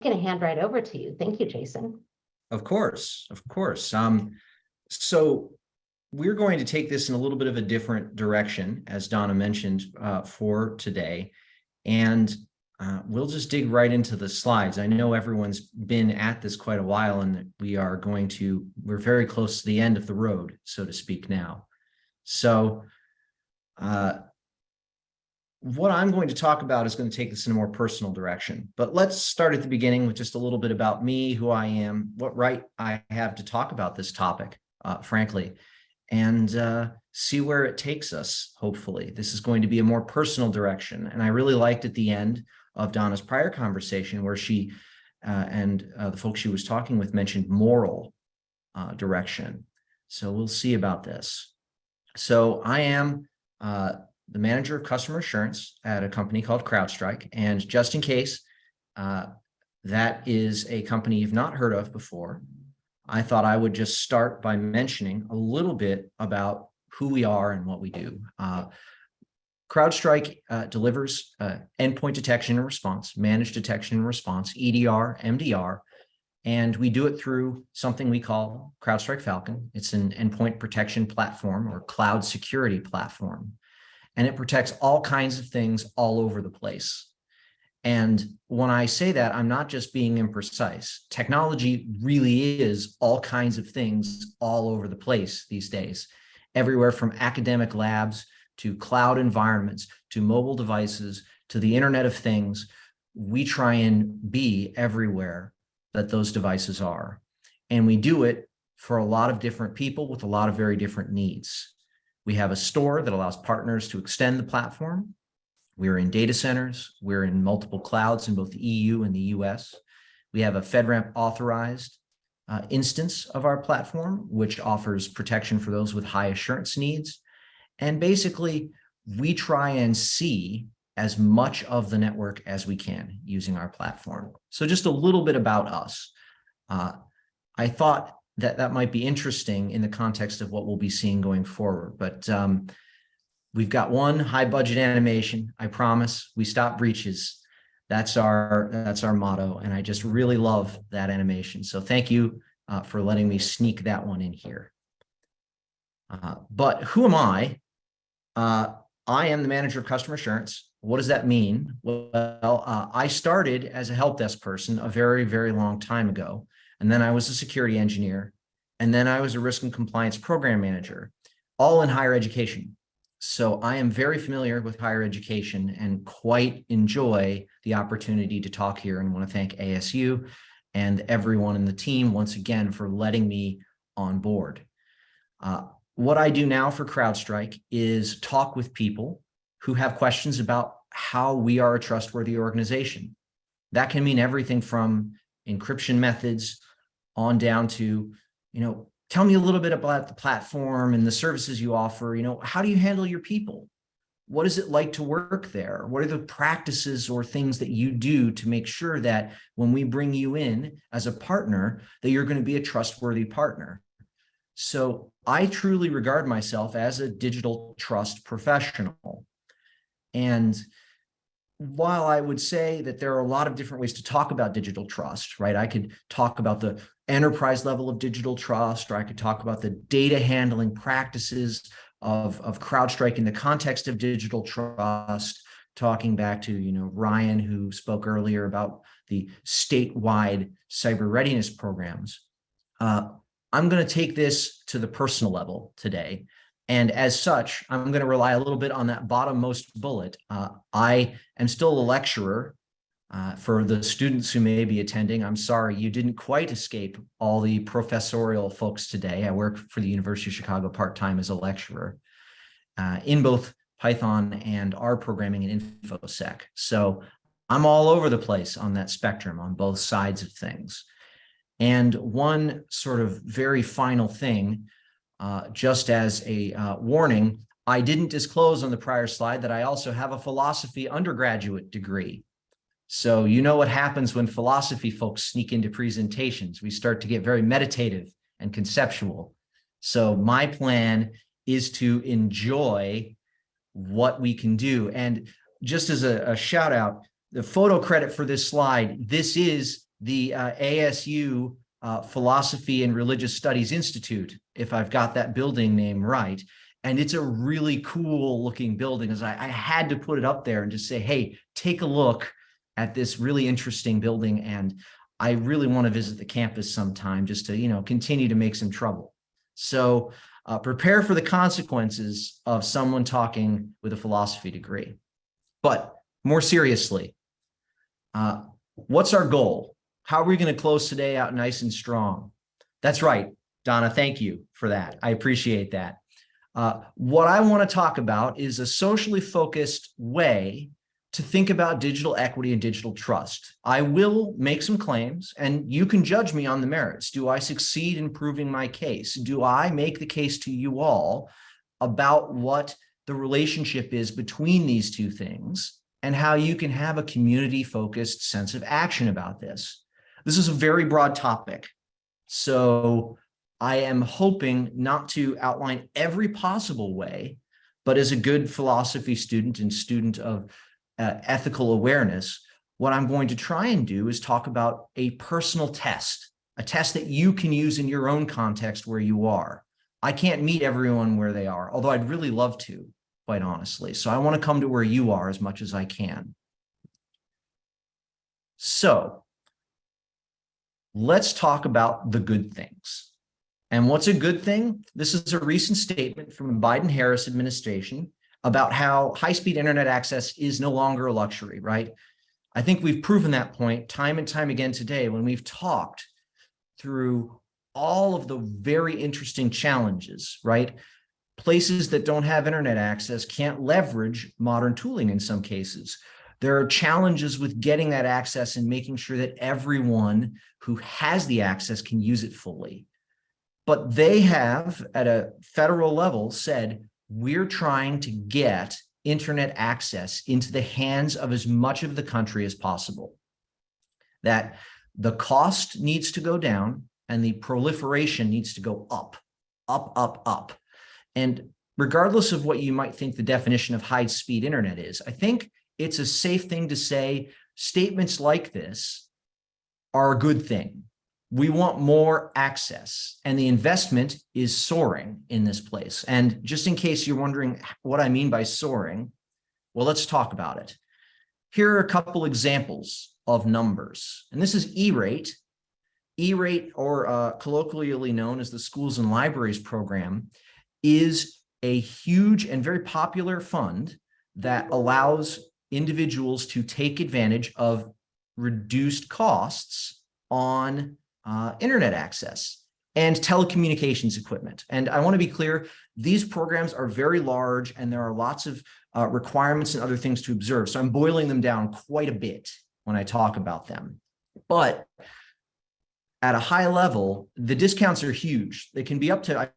going to hand right over to you. Thank you, Jason. Of course, of course. So we're going to take this in a little bit of a different direction, as Donna mentioned, for today. And we'll just dig right into the slides. I know everyone's been at this quite a while, and we're very close to the end of the road, so to speak now. So what I'm going to talk about is going to take this in a more personal direction. But let's start at the beginning with just a little bit about me, who I am, what right I have to talk about this topic, frankly, and see where it takes us, hopefully. This is going to be a more personal direction. And I really liked at the end of Donna's prior conversation where she and the folks she was talking with mentioned moral direction. So we'll see about this. So I am the manager of customer assurance at a company called CrowdStrike. And just in case that is a company you've not heard of before, I thought I would just start by mentioning a little bit about who we are and what we do. CrowdStrike delivers endpoint detection and response, managed detection and response, EDR, MDR, and we do it through something we call CrowdStrike Falcon. It's an endpoint protection platform or cloud security platform. And it protects all kinds of things all over the place. And when I say that, I'm not just being imprecise. Technology really is all kinds of things all over the place these days, everywhere from academic labs to cloud environments, to mobile devices, to the Internet of Things. We try and be everywhere that those devices are. And we do it for a lot of different people with a lot of very different needs. We have a store that allows partners to extend the platform. We're in data centers. We're in multiple clouds in both the EU and the US. We have a FedRAMP authorized instance of our platform, which offers protection for those with high assurance needs. And basically, we try and see as much of the network as we can using our platform. So just a little bit about us. I thought that might be interesting in the context of what we'll be seeing going forward. But we've got one high budget animation. I promise we stop breaches. That's our motto. And I just really love that animation. So thank you for letting me sneak that one in here. But who am I? I am the manager of customer assurance. What does that mean? Well, I started as a help desk person a very, very long time ago. And then I was a security engineer. And then I was a risk and compliance program manager, all in higher education. So I am very familiar with higher education and quite enjoy the opportunity to talk here, and want to thank ASU and everyone in the team once again for letting me on board. What I do now for CrowdStrike is talk with people who have questions about how we are a trustworthy organization. That can mean everything from encryption methods on down to, tell me a little bit about the platform and the services you offer. How do you handle your people? What is it like to work there? What are the practices or things that you do to make sure that when we bring you in as a partner, that you're going to be a trustworthy partner? So I truly regard myself as a digital trust professional. And while I would say that there are a lot of different ways to talk about digital trust, right? I could talk about the enterprise level of digital trust, or I could talk about the data handling practices of CrowdStrike in the context of digital trust, talking back to, Ryan, who spoke earlier about the statewide cyber readiness programs. I'm going to take this to the personal level today. And as such, I'm going to rely a little bit on that bottommost bullet. I am still a lecturer. For the students who may be attending, I'm sorry, you didn't quite escape all the professorial folks today. I work for the University of Chicago part-time as a lecturer in both Python and R programming and InfoSec. So I'm all over the place on that spectrum on both sides of things. And one sort of very final thing, just as a warning, I didn't disclose on the prior slide that I also have a philosophy undergraduate degree. So you know what happens when philosophy folks sneak into presentations. We start to get very meditative and conceptual. So my plan is to enjoy what we can do. And just as a shout out, the photo credit for this slide, this is the ASU Philosophy and Religious Studies Institute, if I've got that building name right. And it's a really cool looking building. As I had to put it up there and just say, hey, take a look at this really interesting building. And I really want to visit the campus sometime just to, continue to make some trouble. So prepare for the consequences of someone talking with a philosophy degree. But more seriously, what's our goal? How are we going to close today out nice and strong? That's right, Donna, thank you for that. I appreciate that. What I want to talk about is a socially focused way to think about digital equity and digital trust. I will make some claims, and you can judge me on the merits. Do I succeed in proving my case? Do I make the case to you all about what the relationship is between these two things and how you can have a community-focused sense of action about this? This is a very broad topic, so I am hoping not to outline every possible way, but as a good philosophy student and student of ethical awareness, what I'm going to try and do is talk about a personal test, a test that you can use in your own context where you are. I can't meet everyone where they are, although I'd really love to, quite honestly. So I want to come to where you are as much as I can. So let's talk about the good things. And what's a good thing? This is a recent statement from the Biden-Harris administration about how high-speed internet access is no longer a luxury, right? I think we've proven that point time and time again today when we've talked through all of the very interesting challenges, right? Places that don't have internet access can't leverage modern tooling in some cases. There are challenges with getting that access and making sure that everyone who has the access can use it fully. But they have, at a federal level, said, we're trying to get internet access into the hands of as much of the country as possible. That the cost needs to go down and the proliferation needs to go up, up, up, up. And regardless of what you might think the definition of high-speed internet is, I think it's a safe thing to say statements like this are a good thing. We want more access, and the investment is soaring in this place. And just in case you're wondering what I mean by soaring, well, let's talk about it. Here are a couple examples of numbers. And this is E-rate. E-rate, or colloquially known as the Schools and Libraries Program, is a huge and very popular fund that allows individuals to take advantage of reduced costs on internet access and telecommunications equipment. And I want to be clear, these programs are very large and there are lots of requirements and other things to observe. So I'm boiling them down quite a bit when I talk about them. But at a high level, the discounts are huge. They can be up to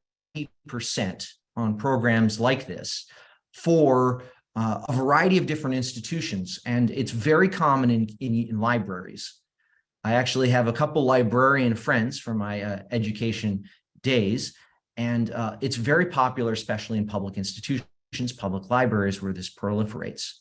8% on programs like this for a variety of different institutions. And it's very common in libraries. I actually have a couple librarian friends from my education days, and it's very popular, especially in public institutions, public libraries where this proliferates.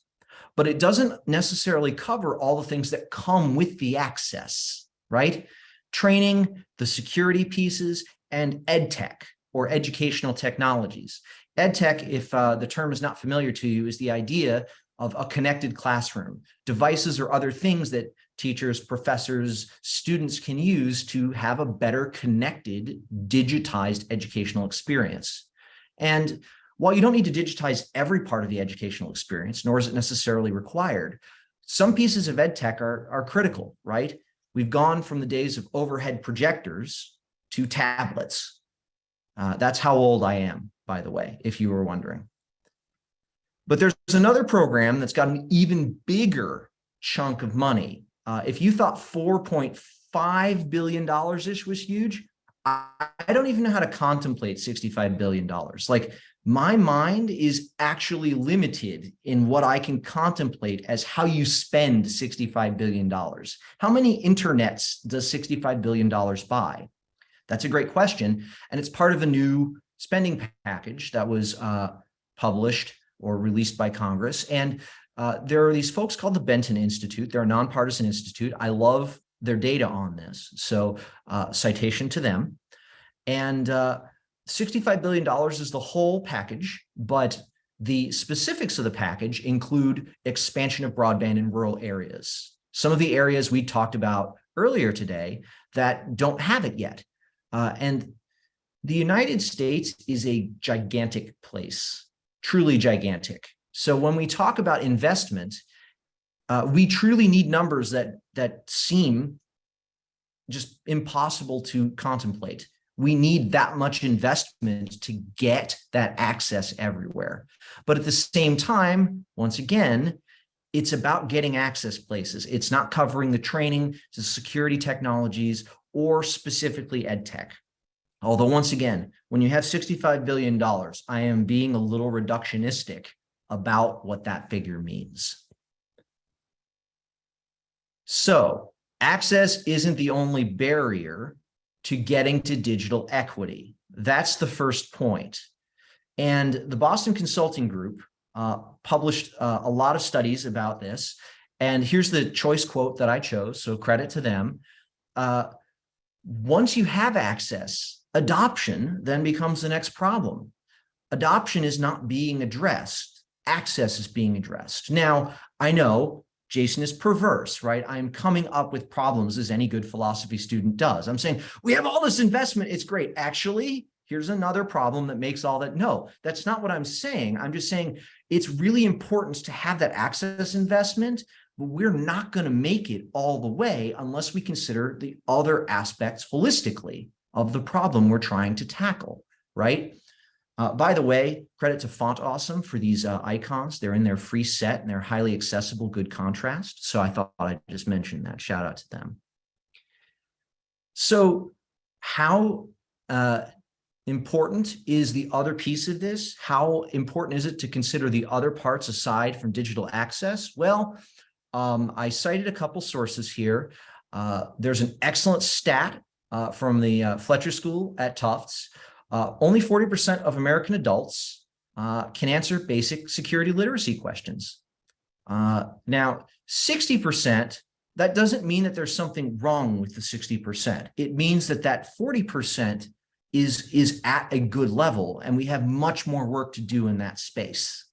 But it doesn't necessarily cover all the things that come with the access, right? Training, the security pieces, and EdTech, or educational technologies. EdTech, if the term is not familiar to you, is the idea of a connected classroom, devices or other things that teachers, professors, students can use to have a better connected, digitized educational experience. And while you don't need to digitize every part of the educational experience, nor is it necessarily required, some pieces of EdTech are critical, right? We've gone from the days of overhead projectors to tablets. That's how old I am, by the way, if you were wondering. But there's another program that's got an even bigger chunk of money. If you thought $4.5 billion-ish was huge, I don't even know how to contemplate $65 billion. Like, my mind is actually limited in what I can contemplate as how you spend $65 billion. How many internets does $65 billion buy? That's a great question. And it's part of a new spending package that was published or released by Congress. And there are these folks called the Benton Institute. They're a nonpartisan institute. I love their data on this. So citation to them. And $65 billion is the whole package, but the specifics of the package include expansion of broadband in rural areas. Some of the areas we talked about earlier today that don't have it yet. And the United States is a gigantic place, truly gigantic. So when we talk about investment, we truly need numbers that seem just impossible to contemplate. We need that much investment to get that access everywhere. But at the same time, once again, it's about getting access places. It's not covering the training, the security technologies, or specifically ed tech. Although once again, when you have $65 billion, I am being a little reductionistic about what that figure means. So access isn't the only barrier to getting to digital equity. That's the first point. And the Boston Consulting Group published a lot of studies about this. And here's the choice quote that I chose, so credit to them. Once you have access, adoption then becomes the next problem. Adoption is not being addressed. Access is being addressed. Now, I know Jason is perverse, right? I'm coming up with problems as any good philosophy student does. I'm saying, we have all this investment. It's great. Actually, here's another problem that makes all that. No, that's not what I'm saying. I'm just saying it's really important to have that access investment, but we're not going to make it all the way unless we consider the other aspects holistically of the problem we're trying to tackle, right? By the way, credit to Font Awesome for these icons. They're in their free set and they're highly accessible, good contrast. So I thought I'd just mention that. Shout out to them. So how important is the other piece of this? How important is it to consider the other parts aside from digital access? Well, I cited a couple sources here. There's an excellent stat from the Fletcher School at Tufts. Only 40% of American adults can answer basic security literacy questions. Now, 60%, that doesn't mean that there's something wrong with the 60%. It means that that 40% is at a good level, and we have much more work to do in that space.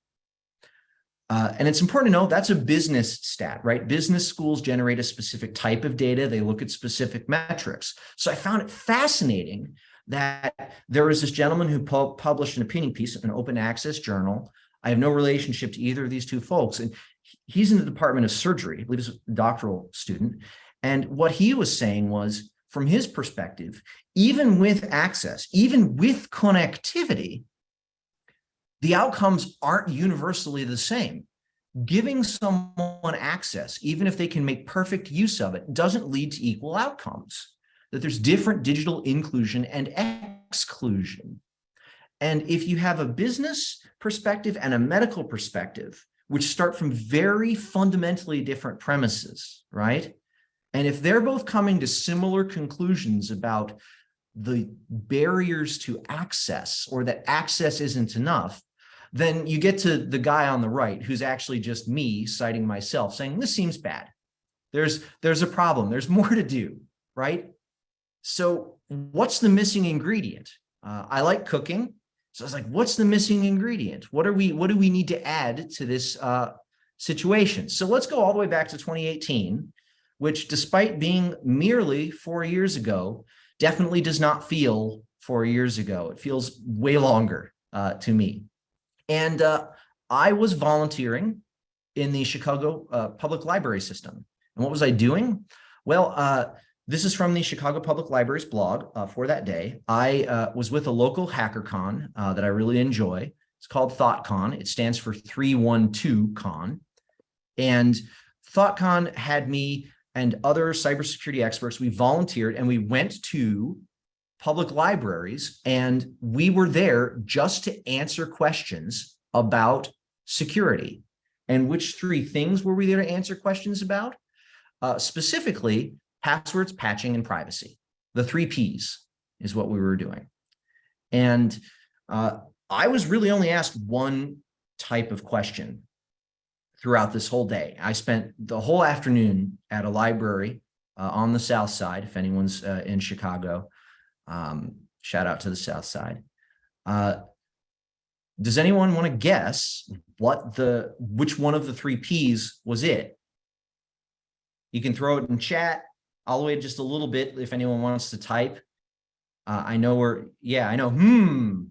And it's important to know that's a business stat, right? Business schools generate a specific type of data. They look at specific metrics. So I found it fascinating that there was this gentleman who published an opinion piece in an open access journal. I have no relationship to either of these two folks. And he's in the Department of Surgery, I believe he's a doctoral student. And what he was saying was, from his perspective, even with access, even with connectivity, the outcomes aren't universally the same. Giving someone access, even if they can make perfect use of it, doesn't lead to equal outcomes. That there's different digital inclusion and exclusion. And if you have a business perspective and a medical perspective, which start from very fundamentally different premises, right? And if they're both coming to similar conclusions about the barriers to access, or that access isn't enough, then you get to the guy on the right, who's actually just me citing myself, saying, this seems bad. There's a problem. There's more to do, right? So what's the missing ingredient? I like cooking. So I was like, what's the missing ingredient? What do we need to add to this situation? So let's go all the way back to 2018, which, despite being merely 4 years ago, definitely does not feel 4 years ago. It feels way longer to me. And I was volunteering in the Chicago public library system. And what was I doing? Well, this is from the Chicago Public Library's blog for that day. I was with a local HackerCon that I really enjoy. It's called ThoughtCon. It stands for 312 Con. And ThoughtCon had me and other cybersecurity experts. We volunteered and we went to public libraries, and we were there just to answer questions about security. And which three things were we there to answer questions about? Specifically, passwords, patching, and privacy. The 3 Ps is what we were doing. And I was really only asked one type of question throughout this whole day. I spent the whole afternoon at a library on the South Side. If anyone's in Chicago, shout out to the South Side. Does anyone want to guess which one of the three P's was it? You can throw it in chat. I'll wait just a little bit if anyone wants to type. I know I know.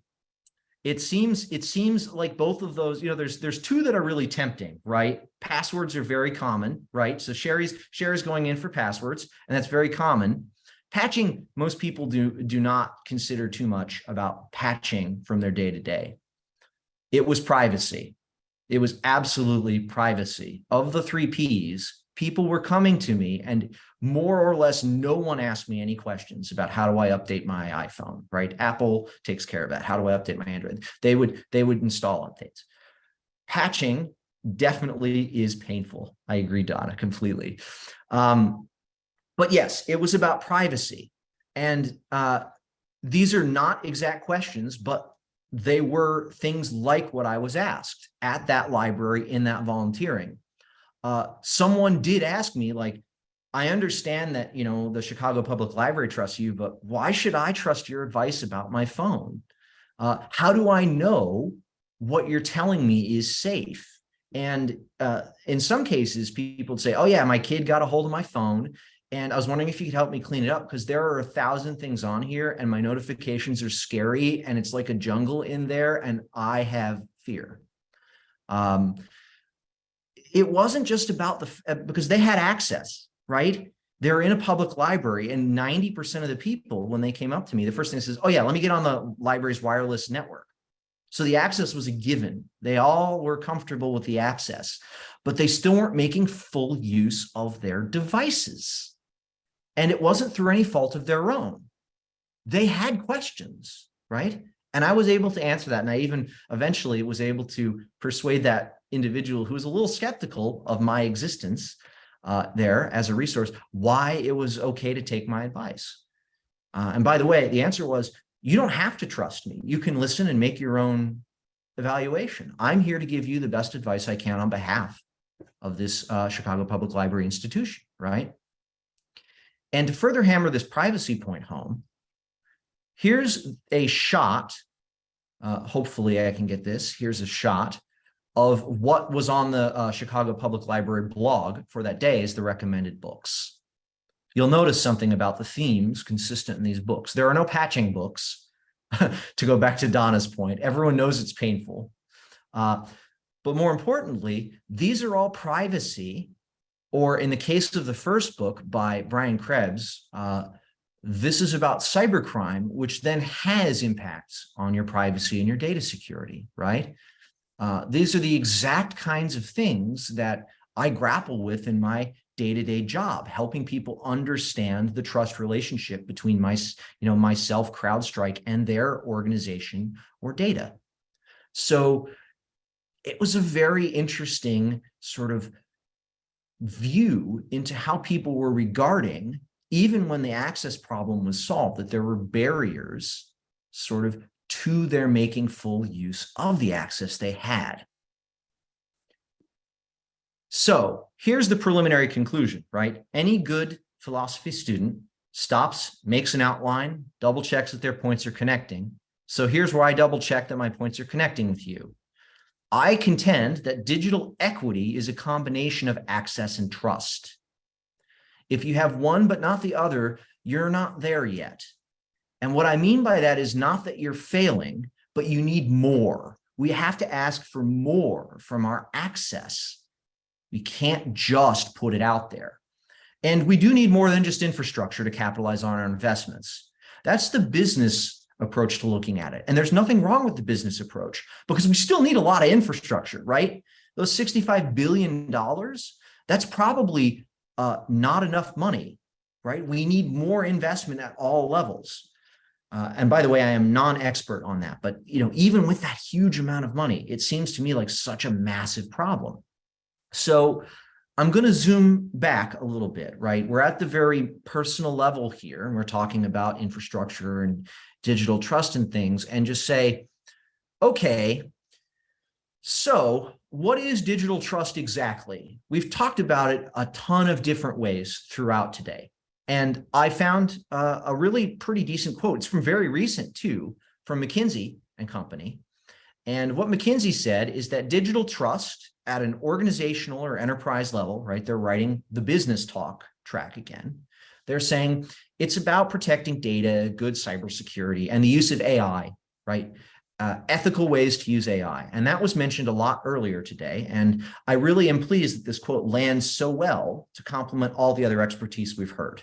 It seems like both of those, there's two that are really tempting, right? Passwords are very common, right? So Sherry's going in for passwords, and that's very common. Patching, most people do not consider too much about patching from their day-to-day. It was privacy. It was absolutely privacy. Of the three P's, people were coming to me, and more or less no one asked me any questions about how do I update my iPhone, right? Apple takes care of that. How do I update my Android? They would install updates. Patching definitely is painful. I agree, Donna, completely. But yes, it was about privacy. And these are not exact questions, but they were things like what I was asked at that library in that volunteering. Someone did ask me, like, I understand that, the Chicago Public Library trusts you, but why should I trust your advice about my phone? How do I know what you're telling me is safe? And in some cases, people would say, oh yeah, my kid got a hold of my phone, and I was wondering if you could help me clean it up because there are 1,000 things on here and my notifications are scary and it's like a jungle in there and I have fear. It wasn't just about because they had access, right? They're in a public library, and 90% of the people, when they came up to me, the first thing says, oh yeah, let me get on the library's wireless network. So the access was a given. They all were comfortable with the access, but they still weren't making full use of their devices. And it wasn't through any fault of their own. They had questions, right? And I was able to answer that. And I even eventually was able to persuade that individual who was a little skeptical of my existence there as a resource, why it was okay to take my advice. And by the way, the answer was, you don't have to trust me. You can listen and make your own evaluation. I'm here to give you the best advice I can on behalf of this Chicago Public Library institution, right? And to further hammer this privacy point home, here's a shot. Hopefully I can get this. Here's a shot of what was on the Chicago Public Library blog for that day as the recommended books. You'll notice something about the themes consistent in these books. There are no patching books, to go back to Donna's point. Everyone knows it's painful. But more importantly, these are all privacy, or in the case of the first book by Brian Krebs, this is about cybercrime, which then has impacts on your privacy and your data security, right? These are the exact kinds of things that I grapple with in my day-to-day job, helping people understand the trust relationship between myself, CrowdStrike, and their organization or data. So it was a very interesting sort of view into how people were regarding, even when the access problem was solved, that there were barriers sort of to their making full use of the access they had. So here's the preliminary conclusion, right? Any good philosophy student stops, makes an outline, double checks that their points are connecting. So here's where I double check that my points are connecting with you. I contend that digital equity is a combination of access and trust. If you have one but not the other, you're not there yet. And what I mean by that is not that you're failing, but you need more. We have to ask for more from our access. We can't just put it out there. And we do need more than just infrastructure to capitalize on our investments. That's the business approach to looking at it. And there's nothing wrong with the business approach because we still need a lot of infrastructure, right? Those $65 billion, that's probably not enough money, right? We need more investment at all levels. And by the way, I am non-expert on that, but even with that huge amount of money, it seems to me like such a massive problem. So I'm going to zoom back a little bit, right? We're at the very personal level here, and we're talking about infrastructure and digital trust and things, and just say, okay, so what is digital trust exactly? We've talked about it a ton of different ways throughout today. And I found a really pretty decent quote. It's from very recent too, from McKinsey and Company. And what McKinsey said is that digital trust at an organizational or enterprise level, right? They're writing the business talk track again. They're saying it's about protecting data, good cybersecurity, and the use of AI, right? Ethical ways to use AI. And that was mentioned a lot earlier today. And I really am pleased that this quote lands so well to complement all the other expertise we've heard.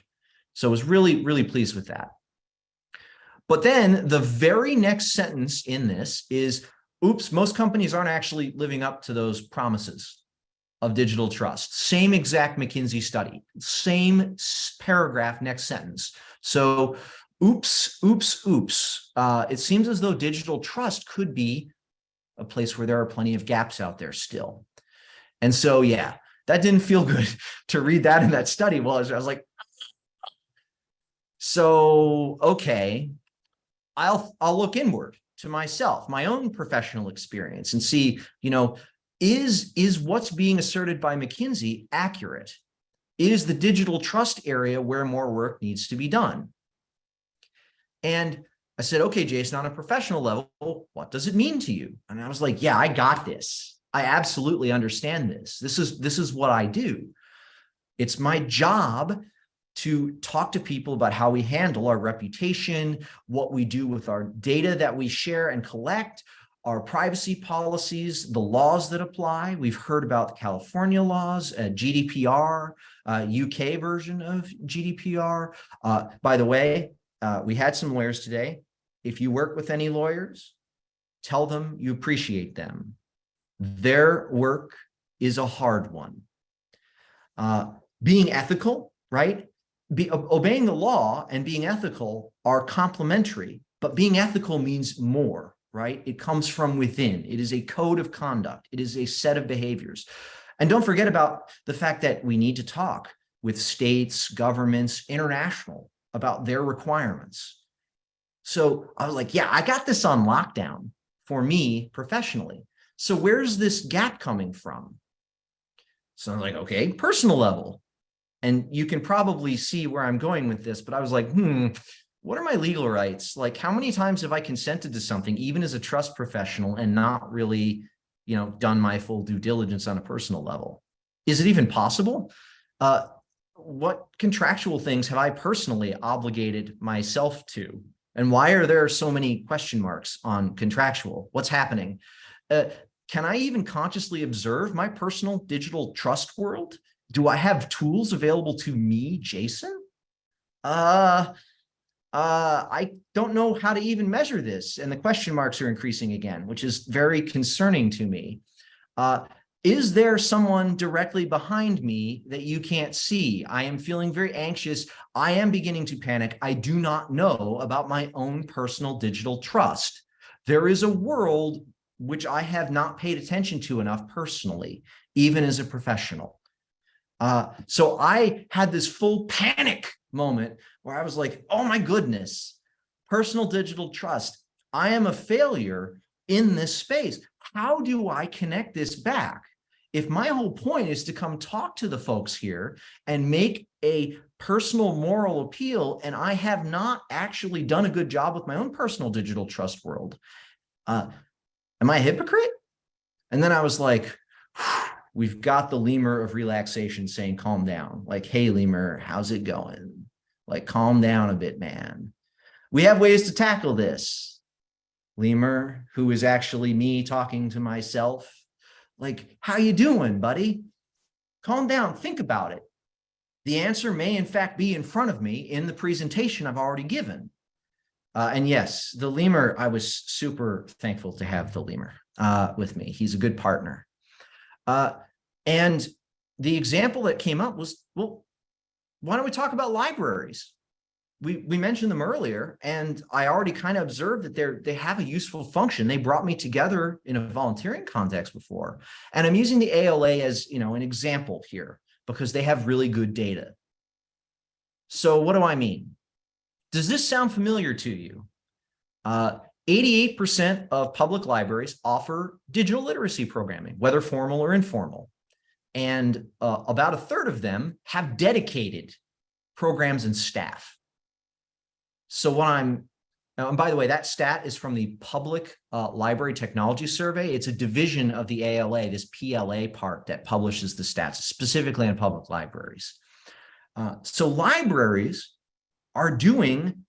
So I was really, really pleased with that. But then the very next sentence in this is, oops, most companies aren't actually living up to those promises of digital trust. Same exact McKinsey study, same paragraph, next sentence. So oops, oops, oops. It seems as though digital trust could be a place where there are plenty of gaps out there still. And so, yeah, that didn't feel good to read that in that study. Well, I was like, so, okay, I'll look inward to myself, my own professional experience, and see, is what's being asserted by McKinsey accurate? Is the digital trust area where more work needs to be done? And I said, okay, Jason, on a professional level, what does it mean to you? And I was like, yeah, I got this. I absolutely understand this. This is what I do. It's my job to talk to people about how we handle our reputation, what we do with our data that we share and collect, our privacy policies, the laws that apply. We've heard about the California laws, GDPR, UK version of GDPR. By the way, we had some lawyers today. If you work with any lawyers, tell them you appreciate them. Their work is a hard one. Being ethical, right? Obeying the law and being ethical are complementary, but being ethical means more, right? It comes from within. It is a code of conduct. It is a set of behaviors. And don't forget about the fact that we need to talk with states, governments, international about their requirements. So I was like, yeah, I got this on lockdown for me professionally. So where's this gap coming from? So I'm like, okay, personal level. And you can probably see where I'm going with this, but I was like, what are my legal rights? Like, how many times have I consented to something, even as a trust professional, and not really, done my full due diligence on a personal level? Is it even possible? What contractual things have I personally obligated myself to? And why are there so many question marks on contractual? What's happening? Can I even consciously observe my personal digital trust world? Do I have tools available to me, Jason? I don't know how to even measure this. And the question marks are increasing again, which is very concerning to me. Is there someone directly behind me that you can't see? I am feeling very anxious. I am beginning to panic. I do not know about my own personal digital trust. There is a world which I have not paid attention to enough personally, even as a professional. So I had this full panic moment where I was like, oh my goodness, personal digital trust. I am a failure in this space. How do I connect this back? If my whole point is to come talk to the folks here and make a personal moral appeal, and I have not actually done a good job with my own personal digital trust world, am I a hypocrite? And then I was like, we've got the lemur of relaxation saying, calm down. Like, hey, lemur, how's it going? Like, calm down a bit, man. We have ways to tackle this. Lemur, who is actually me talking to myself. Like, how you doing, buddy? Calm down, think about it. The answer may in fact be in front of me in the presentation I've already given. And yes, the lemur, I was super thankful to have the lemur with me. He's a good partner. And the example that came up was, well, why don't we talk about libraries? We mentioned them earlier, and I already kind of observed that they have a useful function. They brought me together in a volunteering context before. And I'm using the ALA as, an example here because they have really good data. So what do I mean? Does this sound familiar to you? 88% of public libraries offer digital literacy programming, whether formal or informal. And about a third of them have dedicated programs, and staff. So and by the way, that stat is from the Public Library Technology Survey. It's a division of the ALA, this PLA part that publishes the stats specifically on public libraries. So libraries are doing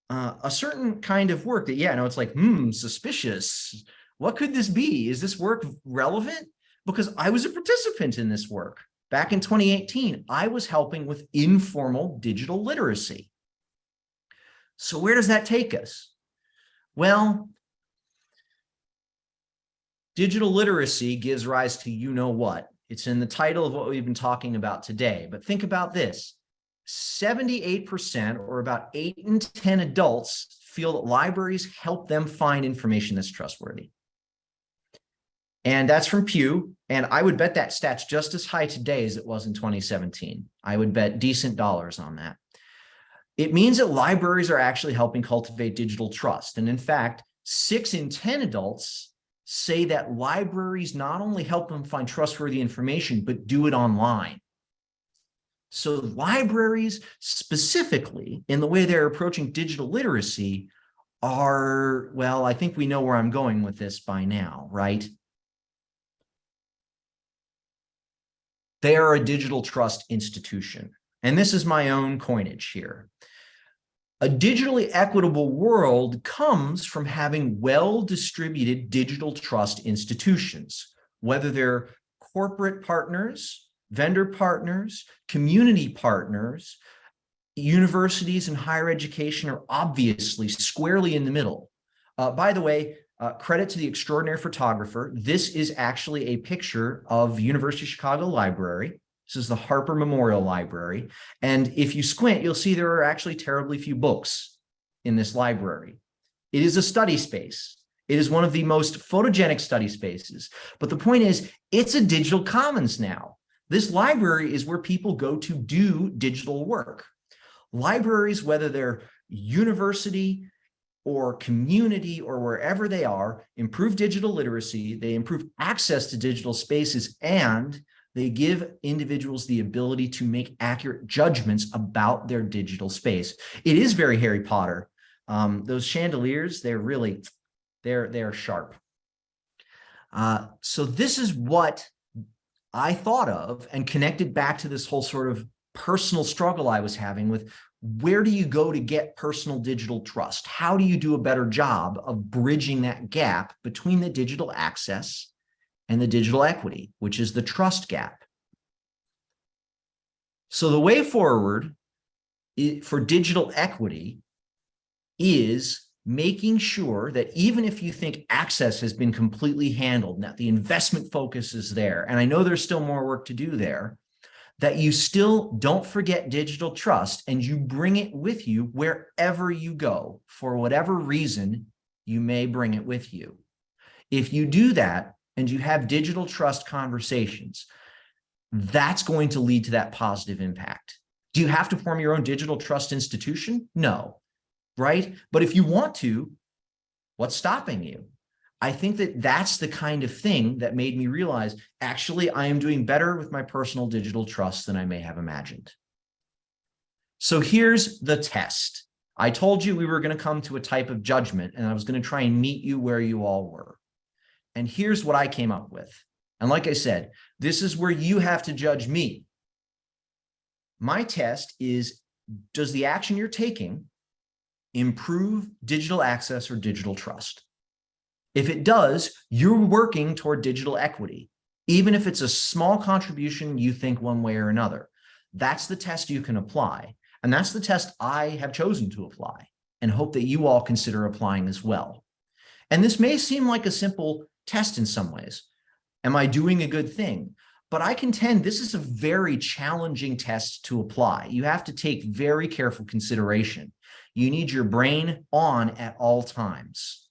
a certain kind of work that, it's like, suspicious. What could this be? Is this work relevant? Because I was a participant in this work. Back in 2018, I was helping with informal digital literacy. So where does that take us? Well, digital literacy gives rise to you-know-what. It's in the title of what we've been talking about today. But think about this. 78%, or about 8 in 10 adults, feel that libraries help them find information that's trustworthy. And that's from Pew. And I would bet that stat's just as high today as it was in 2017. I would bet decent dollars on that. It means that libraries are actually helping cultivate digital trust. And in fact, 6 in 10 adults say that libraries not only help them find trustworthy information, but do it online. So libraries specifically, in the way they're approaching digital literacy, are, well, I think we know where I'm going with this by now, right? They are a digital trust institution. And this is my own coinage here. A digitally equitable world comes from having well-distributed digital trust institutions, whether they're corporate partners, vendor partners, community partners. Universities and higher education are obviously squarely in the middle. By the way, credit to the extraordinary photographer. This is actually a picture of University of Chicago Library. This is the Harper Memorial Library. And if you squint, you'll see there are actually terribly few books in this library. It is a study space. It is one of the most photogenic study spaces. But the point is, it's a digital commons now. This library is where people go to do digital work. Libraries, whether they're university or community or wherever they are, improve digital literacy, they improve access to digital spaces, and they give individuals the ability to make accurate judgments about their digital space. It is very Harry Potter. Those chandeliers, they're sharp. So this is what I thought of and connected back to this whole sort of personal struggle I was having with, where do you go to get personal digital trust? How do you do a better job of bridging that gap between the digital access and the digital equity, which is the trust gap? So the way forward for digital equity is making sure that even if you think access has been completely handled, that the investment focus is there, and I know there's still more work to do there, that you still don't forget digital trust and you bring it with you wherever you go, for whatever reason you may bring it with you. If you do that and you have digital trust conversations, that's going to lead to that positive impact. Do you have to form your own digital trust institution? No, right? But if you want to, what's stopping you? I think that that's the kind of thing that made me realize, actually, I am doing better with my personal digital trust than I may have imagined. So here's the test. I told you we were going to come to a type of judgment, and I was going to try and meet you where you all were. And here's what I came up with. And like I said, this is where you have to judge me. My test is, does the action you're taking improve digital access or digital trust? If it does, you're working toward digital equity, even if it's a small contribution you think one way or another. That's the test you can apply. And that's the test I have chosen to apply and hope that you all consider applying as well. And this may seem like a simple test in some ways. Am I doing a good thing? But I contend this is a very challenging test to apply. You have to take very careful consideration. You need your brain on at all times,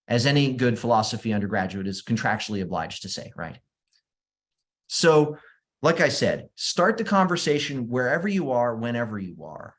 as any good philosophy undergraduate is contractually obliged to say, right? So, like I said, start the conversation wherever you are, whenever you are.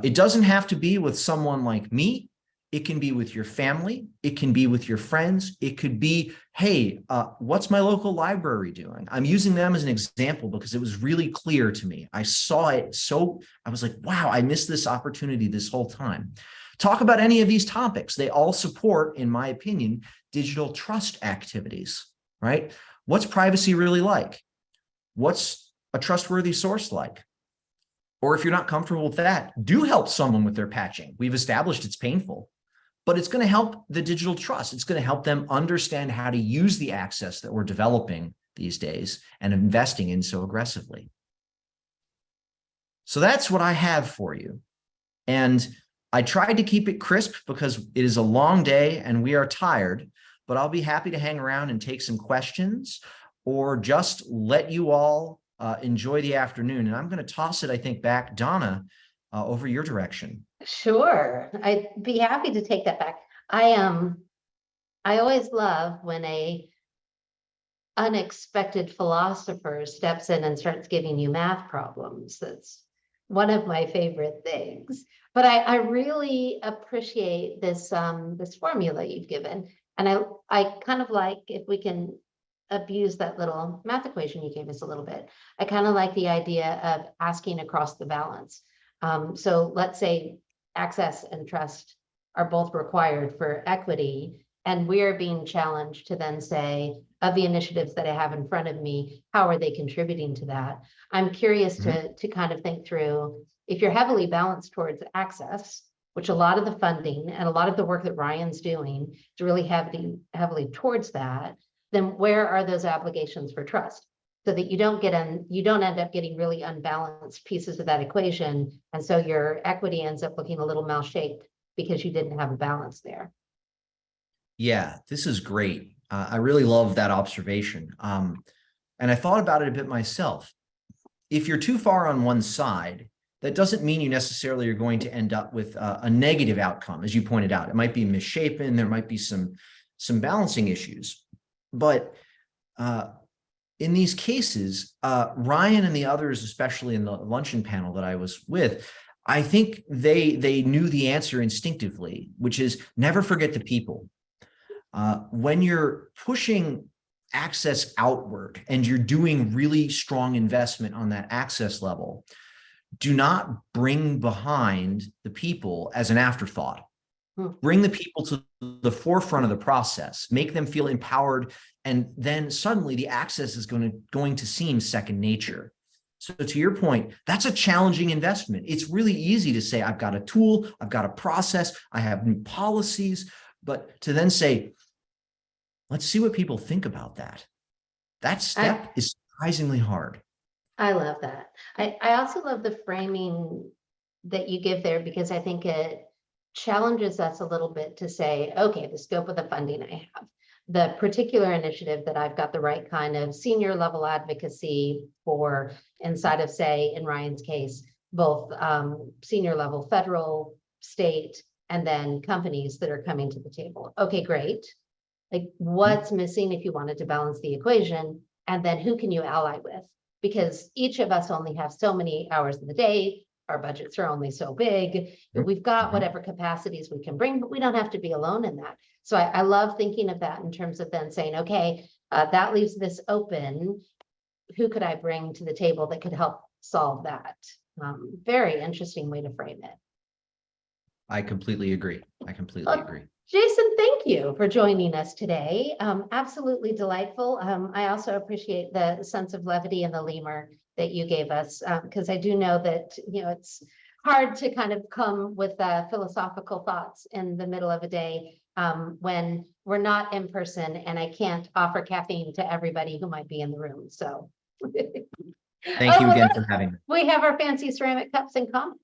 It doesn't have to be with someone like me. It can be with your family. It can be with your friends. It could be, hey, what's my local library doing? I'm using them as an example because it was really clear to me. I saw it. So I was like, wow, I missed this opportunity this whole time. Talk about any of these topics. They all support, in my opinion, digital trust activities, right? What's privacy really like? What's a trustworthy source like? Or if you're not comfortable with that, do help someone with their patching. We've established it's painful, but it's going to help the digital trust. It's going to help them understand how to use the access that we're developing these days and investing in so aggressively. So that's what I have for you. And I tried to keep it crisp because it is a long day and we are tired, but I'll be happy to hang around and take some questions or just let you all enjoy the afternoon. And I'm going to toss it, I think, back, Donna, over your direction. Sure, I'd be happy to take that back. I always love when a unexpected philosopher steps in and starts giving you math problems. That's one of my favorite things. But I really appreciate this this formula you've given. And I kind of like, if we can abuse that little math equation you gave us a little bit, I kind of like the idea of asking across the balance. So let's say access and trust are both required for equity, and we're being challenged to then say, of the initiatives that I have in front of me, how are they contributing to that? I'm curious to kind of think through, if you're heavily balanced towards access, which a lot of the funding and a lot of the work that Ryan's doing is really heavily towards that, then where are those obligations for trust? So that you don't end up getting really unbalanced pieces of that equation. And so your equity ends up looking a little mal-shaped because you didn't have a balance there. Yeah, this is great. I really love that observation. And I thought about it a bit myself. If you're too far on one side, that doesn't mean you necessarily are going to end up with a negative outcome, as you pointed out. It might be misshapen. There might be some balancing issues. But in these cases, Ryan and the others, especially in the luncheon panel that I was with, I think they knew the answer instinctively, which is never forget the people. When you're pushing access outward and you're doing really strong investment on that access level, do not bring behind the people as an afterthought. Bring the people to the forefront of the process, make them feel empowered, and then suddenly the access is going to seem second nature. So to your point, that's a challenging investment. It's really easy to say, I've got a tool, I've got a process, I have new policies, but to then say, let's see what people think about that. That step is surprisingly hard. I love that. I also love the framing that you give there, because I think it challenges us a little bit to say, okay, the scope of the funding I have, the particular initiative that I've got the right kind of senior level advocacy for inside of, say, in Ryan's case, both senior level federal, state, and then companies that are coming to the table. Okay, great. Like, what's missing if you wanted to balance the equation? And then who can you ally with? Because each of us only have so many hours in the day. Our budgets are only so big. We've got whatever capacities we can bring, but we don't have to be alone in that. So I love thinking of that in terms of then saying, okay, that leaves this open. Who could I bring to the table that could help solve that? Very interesting way to frame it. I completely agree. I completely agree. Jason, thank you for joining us today. Absolutely delightful. I also appreciate the sense of levity and the lemur that you gave us, because I do know that, you know, it's hard to kind of come with philosophical thoughts in the middle of a day when we're not in person, and I can't offer caffeine to everybody who might be in the room. So thank you again for having me. We have our fancy ceramic cups in common.